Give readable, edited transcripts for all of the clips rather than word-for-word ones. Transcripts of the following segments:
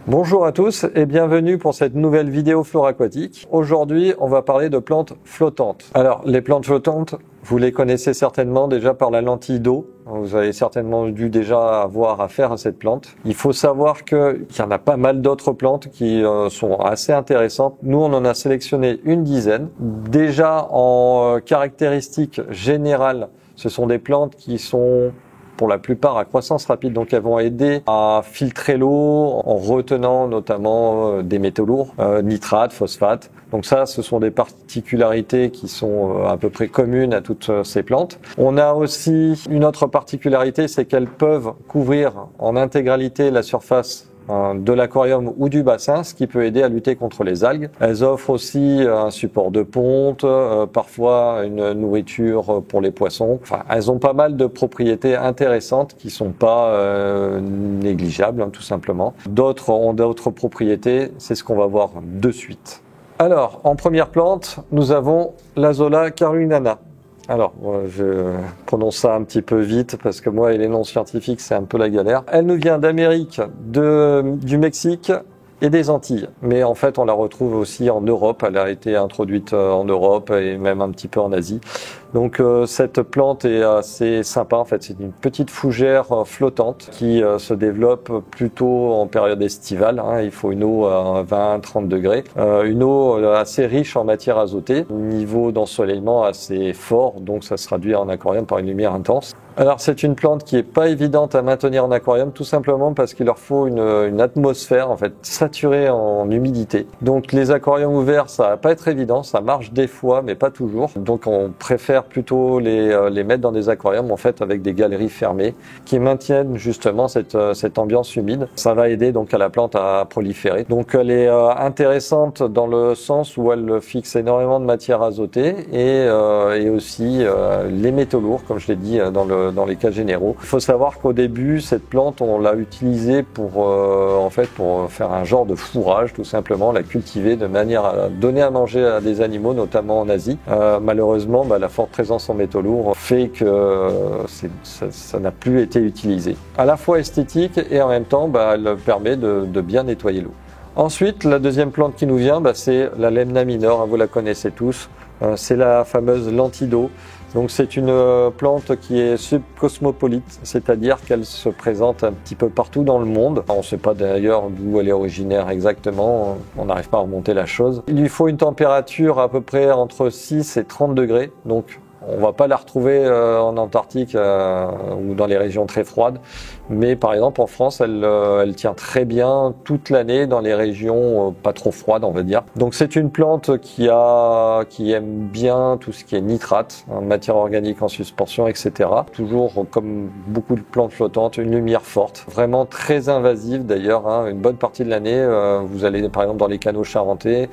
Bonjour à tous et bienvenue pour cette nouvelle vidéo flore aquatique. Aujourd'hui, on va parler de plantes flottantes. Alors, les plantes flottantes, vous les connaissez certainement déjà par la lentille d'eau. Vous avez certainement dû déjà avoir affaire à cette plante. Il faut savoir qu'il y en a pas mal d'autres plantes qui sont assez intéressantes. Nous, on en a sélectionné une dizaine. Déjà, en caractéristiques générales, ce sont des plantes qui sont pour la plupart à croissance rapide, donc elles vont aider à filtrer l'eau en retenant notamment des métaux lourds, nitrates, phosphates. Donc ça, ce sont des particularités qui sont à peu près communes à toutes ces plantes. On a aussi une autre particularité, c'est qu'elles peuvent couvrir en intégralité la surface de l'aquarium ou du bassin, ce qui peut aider à lutter contre les algues. Elles offrent aussi un support de ponte, parfois une nourriture pour les poissons. Enfin, elles ont pas mal de propriétés intéressantes qui sont pas négligeables, tout simplement. D'autres ont d'autres propriétés, c'est ce qu'on va voir de suite. Alors, en première plante, nous avons l'Azolla carolinana. Alors, je prononce ça un petit peu vite parce que moi et les noms scientifiques, c'est un peu la galère. Elle nous vient d'Amérique, du Mexique et des Antilles. Mais en fait, on la retrouve aussi en Europe. Elle a été introduite en Europe et même un petit peu en Asie. Donc cette plante est assez sympa. En fait, c'est une petite fougère flottante qui se développe plutôt en période estivale. Il faut une eau à 20-30 degrés. Une eau assez riche en matière azotée. Niveau d'ensoleillement assez fort, donc ça se traduit en aquarium par une lumière intense. Alors c'est une plante qui est pas évidente à maintenir en aquarium, tout simplement parce qu'il leur faut une atmosphère en fait saturée en humidité. Donc les aquariums ouverts, ça va pas être évident, ça marche des fois mais pas toujours. Donc on préfère plutôt les mettre dans des aquariums en fait avec des galeries fermées qui maintiennent justement cette ambiance humide. Ça va aider donc à la plante à proliférer. Donc elle est intéressante dans le sens où elle fixe énormément de matière azotée et aussi les métaux lourds, comme je l'ai dit dans les cas généraux. Il faut savoir qu'au début, cette plante, on l'a utilisée pour faire un genre de fourrage, tout simplement, la cultiver de manière à donner à manger à des animaux, notamment en Asie. Malheureusement, la forte présence en métaux lourds fait que ça n'a plus été utilisé. À la fois esthétique et en même temps, elle permet de bien nettoyer l'eau. Ensuite, la deuxième plante qui nous vient, c'est la Lemna minor, vous la connaissez tous. C'est la fameuse lentille d'eau. Donc c'est une plante qui est subcosmopolite, c'est-à-dire qu'elle se présente un petit peu partout dans le monde. On ne sait pas d'ailleurs d'où elle est originaire exactement, on n'arrive pas à remonter la chose. Il lui faut une température à peu près entre 6 et 30 degrés, donc on va pas la retrouver en Antarctique ou dans les régions très froides, mais par exemple en France, elle tient très bien toute l'année dans les régions pas trop froides, on va dire. Donc c'est une plante qui aime bien tout ce qui est nitrate, matière organique en suspension, etc. Toujours comme beaucoup de plantes flottantes, une lumière forte, vraiment très invasive d'ailleurs. Une bonne partie de l'année, vous allez par exemple dans les canaux charentais,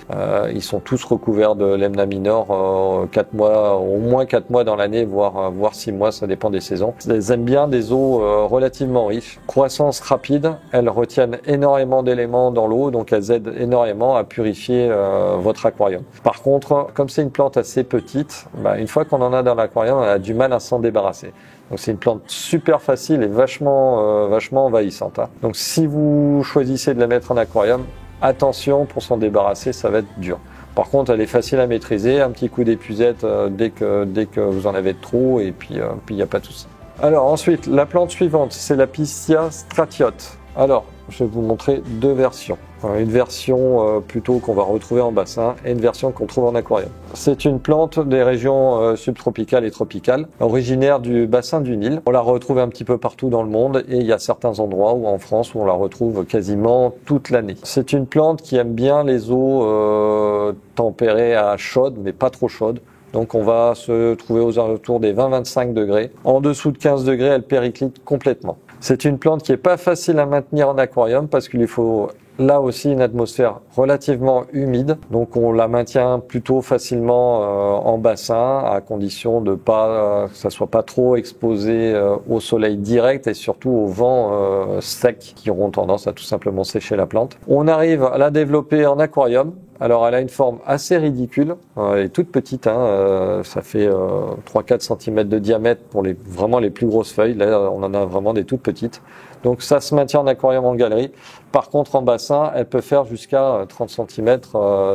ils sont tous recouverts de Lemna minor 4 mois, au moins 4 mois dans l'année, voire 6 mois, ça dépend des saisons. Elles aiment bien des eaux relativement riches. Croissance rapide, elles retiennent énormément d'éléments dans l'eau, donc elles aident énormément à purifier votre aquarium. Par contre, comme c'est une plante assez petite, une fois qu'on en a dans l'aquarium, on a du mal à s'en débarrasser. Donc c'est une plante super facile et vachement envahissante. Donc si vous choisissez de la mettre en aquarium, attention, pour s'en débarrasser, ça va être dur. Par contre, elle est facile à maîtriser, un petit coup d'épuisette dès que vous en avez trop, et puis il n'y a pas de souci. Alors ensuite, la plante suivante, c'est la Piscia stratiote. Alors, je vais vous montrer deux versions. Une version plutôt qu'on va retrouver en bassin et une version qu'on trouve en aquarium. C'est une plante des régions subtropicales et tropicales, originaire du bassin du Nil. On la retrouve un petit peu partout dans le monde et il y a certains endroits où en France où on la retrouve quasiment toute l'année. C'est une plante qui aime bien les eaux tempérées à chaudes mais pas trop chaudes. Donc on va se trouver aux alentours des 20-25 degrés. En dessous de 15 degrés, elle périclite complètement. C'est une plante qui est pas facile à maintenir en aquarium parce qu'il lui faut là aussi une atmosphère relativement humide. Donc on la maintient plutôt facilement en bassin à condition de pas que ça soit pas trop exposé au soleil direct et surtout au vent sec qui auront tendance à tout simplement sécher la plante. On arrive à la développer en aquarium Alors elle a une forme assez ridicule, elle est toute petite, hein, ça fait 3-4 cm de diamètre pour vraiment les plus grosses feuilles. Là on en a vraiment des toutes petites. Donc ça se maintient en aquarium en galerie. Par contre en bassin, elle peut faire jusqu'à 30 cm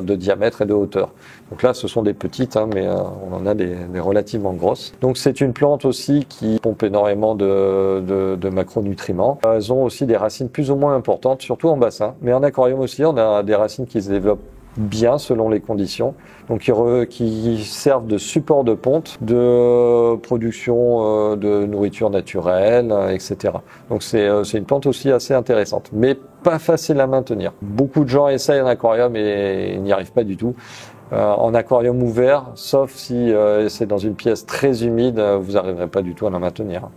de diamètre et de hauteur. Donc là ce sont des petites, hein, mais on en a des relativement grosses. Donc c'est une plante aussi qui pompe énormément de macronutriments. Elles ont aussi des racines plus ou moins importantes, surtout en bassin. Mais en aquarium aussi, on a des racines qui se développent bien selon les conditions, donc qui servent de support de ponte, de production de nourriture naturelle, etc. Donc c'est une plante aussi assez intéressante, mais pas facile à maintenir. Beaucoup de gens essayent en aquarium et n'y arrivent pas du tout. En aquarium ouvert, sauf si c'est dans une pièce très humide, vous n'arriverez pas du tout à la maintenir.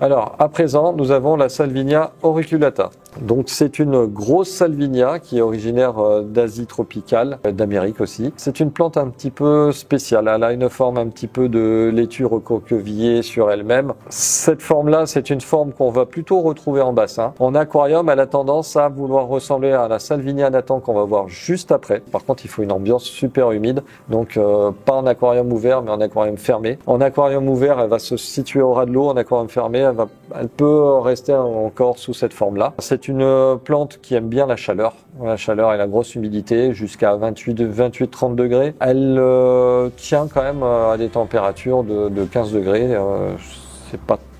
Alors, à présent, nous avons la Salvinia auriculata. Donc, c'est une grosse salvinia qui est originaire d'Asie tropicale, d'Amérique aussi. C'est une plante un petit peu spéciale. Elle a une forme un petit peu de laitue recroquevillée sur elle-même. Cette forme-là, c'est une forme qu'on va plutôt retrouver en bassin. En aquarium, elle a tendance à vouloir ressembler à la Salvinia nathan qu'on va voir juste après. Par contre, il faut une ambiance super humide. Donc, pas en aquarium ouvert, mais en aquarium fermé. En aquarium ouvert, elle va se situer au ras de l'eau. En aquarium fermé, elle peut rester encore sous cette forme-là. C'est une plante qui aime bien la chaleur et la grosse humidité, jusqu'à 28-30 degrés. Elle tient quand même à des températures de 15 degrés.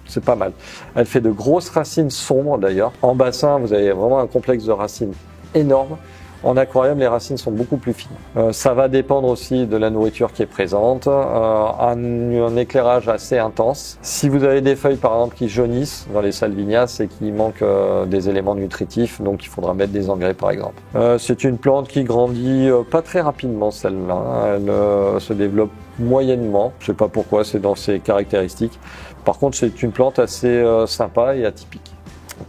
C'est pas mal. Elle fait de grosses racines sombres d'ailleurs. En bassin, vous avez vraiment un complexe de racines énorme. En aquarium, les racines sont beaucoup plus fines. Ça va dépendre aussi de la nourriture qui est présente, un éclairage assez intense. Si vous avez des feuilles par exemple qui jaunissent dans les salvinias, c'est qu'il manque des éléments nutritifs, donc il faudra mettre des engrais par exemple. C'est une plante qui grandit pas très rapidement celle-là, hein. Elle se développe moyennement, je sais pas pourquoi, c'est dans ses caractéristiques. Par contre, c'est une plante assez sympa et atypique.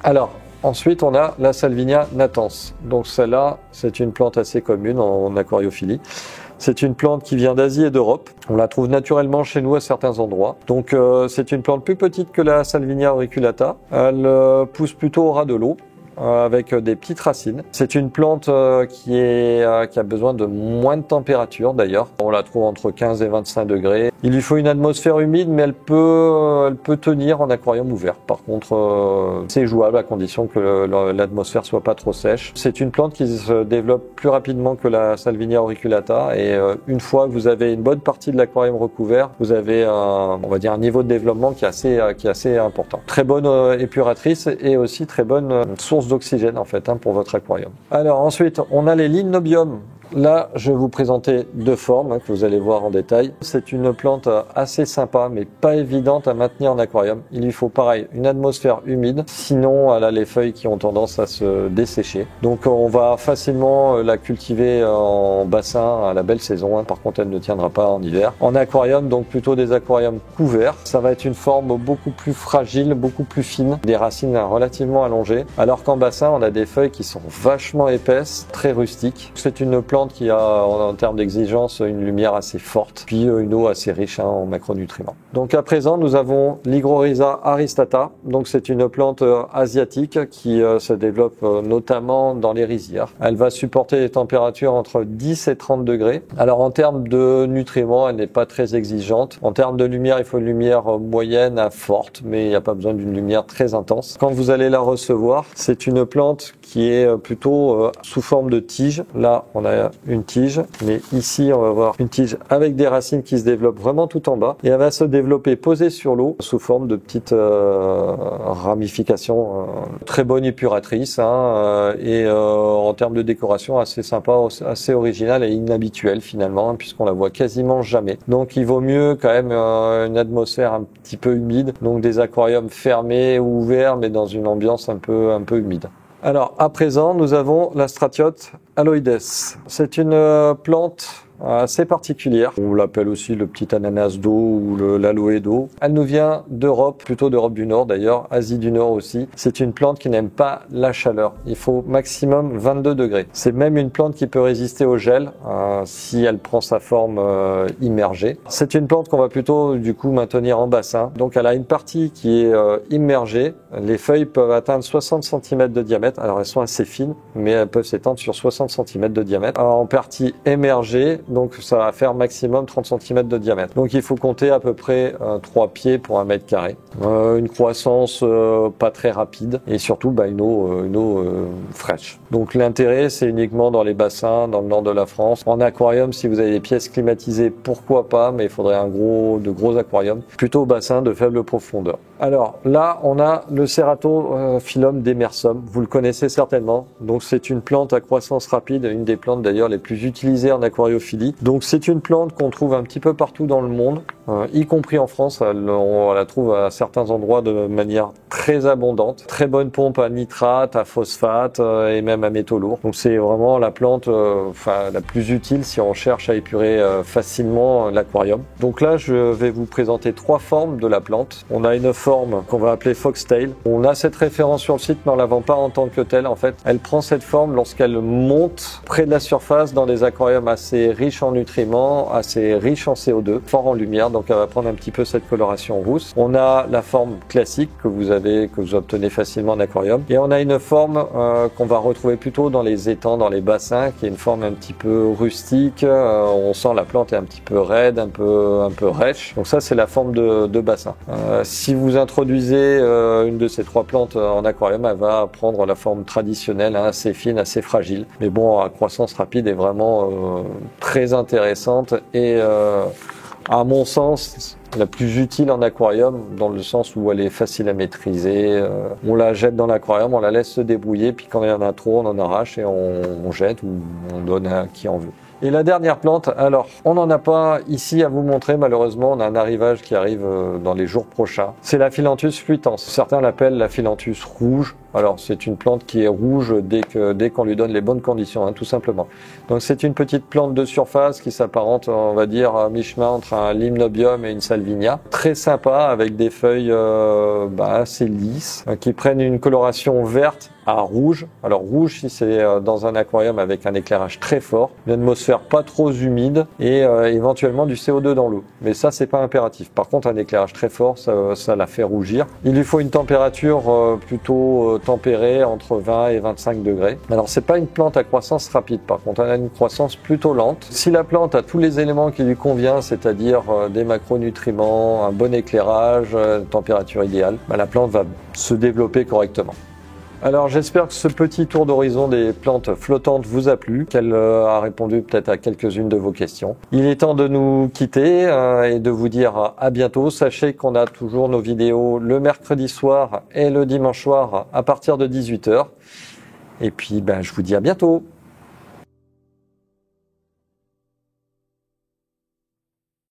Alors, ensuite, on a la Salvinia natans. Donc celle-là, c'est une plante assez commune en aquariophilie. C'est une plante qui vient d'Asie et d'Europe. On la trouve naturellement chez nous à certains endroits. Donc c'est une plante plus petite que la Salvinia auriculata. Elle pousse plutôt au ras de l'eau, avec des petites racines. C'est une plante qui a besoin de moins de température d'ailleurs. On la trouve entre 15 et 25 degrés. Il lui faut une atmosphère humide, mais elle peut tenir en aquarium ouvert. Par contre, c'est jouable à condition que l'atmosphère soit pas trop sèche. C'est une plante qui se développe plus rapidement que la Salvinia auriculata et une fois que vous avez une bonne partie de l'aquarium recouvert, vous avez on va dire un niveau de développement qui est assez important. Très bonne épuratrice et aussi très bonne source d'oxygène en fait pour votre aquarium. Alors ensuite, on a les Limnobium. Là, je vais vous présenter deux formes que vous allez voir en détail. C'est une plante assez sympa, mais pas évidente à maintenir en aquarium. Il lui faut pareil, une atmosphère humide. Sinon, elle a les feuilles qui ont tendance à se dessécher. Donc, on va facilement la cultiver en bassin à la belle saison. Par contre, elle ne tiendra pas en hiver. En aquarium, donc plutôt des aquariums couverts. Ça va être une forme beaucoup plus fragile, beaucoup plus fine, des racines relativement allongées. Alors qu'en bassin, on a des feuilles qui sont vachement épaisses, très rustiques. C'est une plante qui a en termes d'exigence une lumière assez forte, puis une eau assez riche en macronutriments. Donc à présent nous avons l'Hygrorhiza aristata. Donc c'est une plante asiatique qui se développe notamment dans les rizières. Elle va supporter des températures entre 10 et 30 degrés. Alors en termes de nutriments, elle n'est pas très exigeante. En termes de lumière, il faut une lumière moyenne à forte, mais il n'y a pas besoin d'une lumière très intense. Quand vous allez la recevoir, c'est une plante qui est plutôt sous forme de tige. Là, on a une tige, mais ici, on va voir une tige avec des racines qui se développent vraiment tout en bas et elle va se développer posée sur l'eau sous forme de petites ramifications. Très bonne épuratrice et en termes de décoration assez sympa, assez originale et inhabituelle finalement, puisqu'on la voit quasiment jamais. Donc, il vaut mieux quand même une atmosphère un petit peu humide, donc des aquariums fermés ou ouverts, mais dans une ambiance un peu humide. Alors, à présent, nous avons la Stratiote aloides. C'est une plante assez particulière. On l'appelle aussi le petit ananas d'eau ou l'aloe d'eau. Elle nous vient d'Europe, plutôt d'Europe du Nord d'ailleurs, Asie du Nord aussi. C'est une plante qui n'aime pas la chaleur. Il faut maximum 22 degrés. C'est même une plante qui peut résister au gel si elle prend sa forme immergée. C'est une plante qu'on va plutôt du coup maintenir en bassin. Donc elle a une partie qui est immergée. Les feuilles peuvent atteindre 60 cm de diamètre. Alors elles sont assez fines, mais elles peuvent s'étendre sur 60 cm de diamètre. En partie émergée, donc ça va faire maximum 30 cm de diamètre. Donc il faut compter à peu près 3 pieds pour 1 mètre carré. Une croissance pas très rapide et surtout une eau fraîche. Donc l'intérêt c'est uniquement dans les bassins, dans le nord de la France. En aquarium, si vous avez des pièces climatisées, pourquoi pas, mais il faudrait de gros aquariums, plutôt au bassin de faible profondeur. Alors là, on a le Ceratophyllum demersum, vous le connaissez certainement. Donc c'est une plante à croissance rapide, une des plantes d'ailleurs les plus utilisées en aquariophilie. Donc c'est une plante qu'on trouve un petit peu partout dans le monde, y compris en France. On la trouve à certains endroits de manière très abondante. Très bonne pompe à nitrate, à phosphate et même à métaux lourds. Donc c'est vraiment la plante la plus utile si on cherche à épurer facilement l'aquarium. Donc là, je vais vous présenter 3 formes de la plante. On a une forme qu'on va appeler foxtail. On a cette référence sur le site, mais on la vend pas en tant que telle. En fait, elle prend cette forme lorsqu'elle monte près de la surface dans des aquariums assez riches en nutriments, assez riches en CO2, fort en lumière. Donc elle va prendre un petit peu cette coloration rousse. On a la forme classique que vous obtenez facilement en aquarium. Et on a une forme qu'on va retrouver plutôt dans les étangs, dans les bassins, qui est une forme un petit peu rustique. On sent la plante est un petit peu raide, un peu rêche. Donc ça, c'est la forme de bassin. Si vous introduisez une de ces 3 plantes en aquarium, elle va prendre la forme traditionnelle, assez fine, assez fragile. Mais bon, à croissance rapide est vraiment très intéressante et à mon sens, la plus utile en aquarium, dans le sens où elle est facile à maîtriser. On la jette dans l'aquarium, on la laisse se débrouiller, puis quand il y en a trop, on en arrache et on jette ou on donne à qui en veut. Et la dernière plante, alors on n'en a pas ici à vous montrer malheureusement, on a un arrivage qui arrive dans les jours prochains. C'est la Phyllanthus fluitans. Certains l'appellent la Phyllanthus rouge. Alors c'est une plante qui est rouge dès qu'on lui donne les bonnes conditions, tout simplement. Donc c'est une petite plante de surface qui s'apparente, on va dire, à mi-chemin entre un limnobium et une salvinia. Très sympa, avec des feuilles assez lisses, qui prennent une coloration verte à rouge. Alors rouge si c'est dans un aquarium avec un éclairage très fort, une atmosphère pas trop humide et éventuellement du CO2 dans l'eau. Mais ça c'est pas impératif. Par contre un éclairage très fort, ça la fait rougir. Il lui faut une température plutôt tempérée entre 20 et 25 degrés. Alors c'est pas une plante à croissance rapide, par contre elle a une croissance plutôt lente. Si la plante a tous les éléments qui lui conviennent, c'est-à-dire des macronutriments, un bon éclairage, température idéale, la plante va se développer correctement. Alors j'espère que ce petit tour d'horizon des plantes flottantes vous a plu, qu'elle a répondu peut-être à quelques-unes de vos questions. Il est temps de nous quitter et de vous dire à bientôt. Sachez qu'on a toujours nos vidéos le mercredi soir et le dimanche soir à partir de 18 h. Et puis je vous dis à bientôt.